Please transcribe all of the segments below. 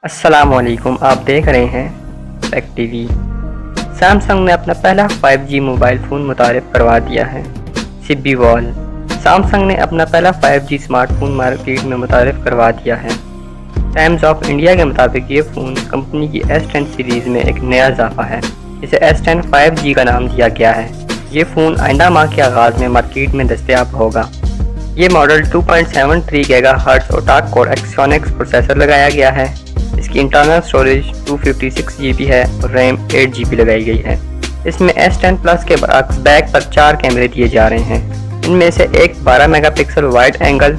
अस्सलामुअलैकुम, आप देख रहे हैं टेक टीवी। सैमसंग ने अपना पहला 5G मोबाइल फ़ोन मुतारिफ करवा दिया है। सिब्बी वॉल। सैमसंग ने अपना पहला 5G स्मार्टफोन मार्केट में मुतारिफ करवा दिया है। टाइम्स ऑफ इंडिया के मुताबिक ये फ़ोन कंपनी की S10 सीरीज़ में एक नया इजाफा है, जिसे S10 5G का नाम दिया गया है। ये फ़ोन आइंदा माह के आगाज़ में मार्केट में दस्तयाब होगा। ये model 2.73 GHz octa core Exynos processor लगाया गया है। इसकी इंटरनल स्टोरेज 256 GB है और रैम 8 GB लगाई गई है। इसमें S10 Plus के बैक पर 4 कैमरे दिए जा रहे हैं। इनमें से एक 12 मेगापिक्सल वाइड एंगल,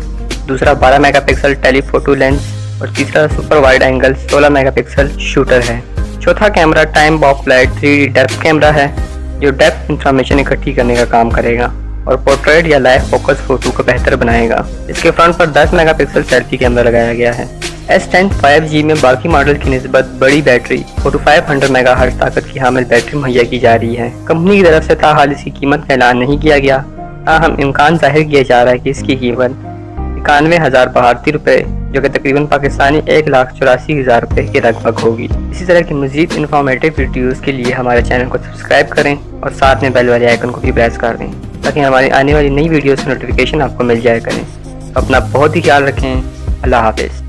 दूसरा 12 मेगापिक्सल टेलीफोटो लेंस और तीसरा super wide angle 16 megapixel shooter है। चौथा camera time box flat 3D depth camera है, जो डेप्थ इंफॉर्मेशन इकट्ठी करने का काम करेगा और पोर्ट्रेट या लाइव फोकस फोटो को बेहतर बनाएगा। इसके फ्रंट पर 10 मेगापिक्सल सेल्फी कैमरा लगाया गया है। S10 5G में बाकी मॉडल की निस्बत बड़ी बैटरी 4500 मेगाहर्ट्ज़ ताकत की हामिल बैटरी मुहैया की जा रही है। कंपनी की तरफ से ताहाल इसकी कीमत का ऐलान नहीं किया गया, ताहम इम्कान जाहिर किया जा रहा है कि इसकी कीमत 91,000 भारतीय रुपये, जो कि तकरीबन पाकिस्तानी 1,84,000 रुपये के लगभग होगी। इसी तरह की मज़ीद इन्फॉर्मेटिव वीडियोज़ के लिए हमारे चैनल को सब्सक्राइब करें और साथ में बेल वाले आइकन को भी प्रेस कर दें, ताकि हमारी आने वाली नई वीडियोज़ की नोटिफिकेशन आपको मिल जाया करें। तो अपना बहुत ही ख्याल रखें। अल्लाह हाफ़िज़।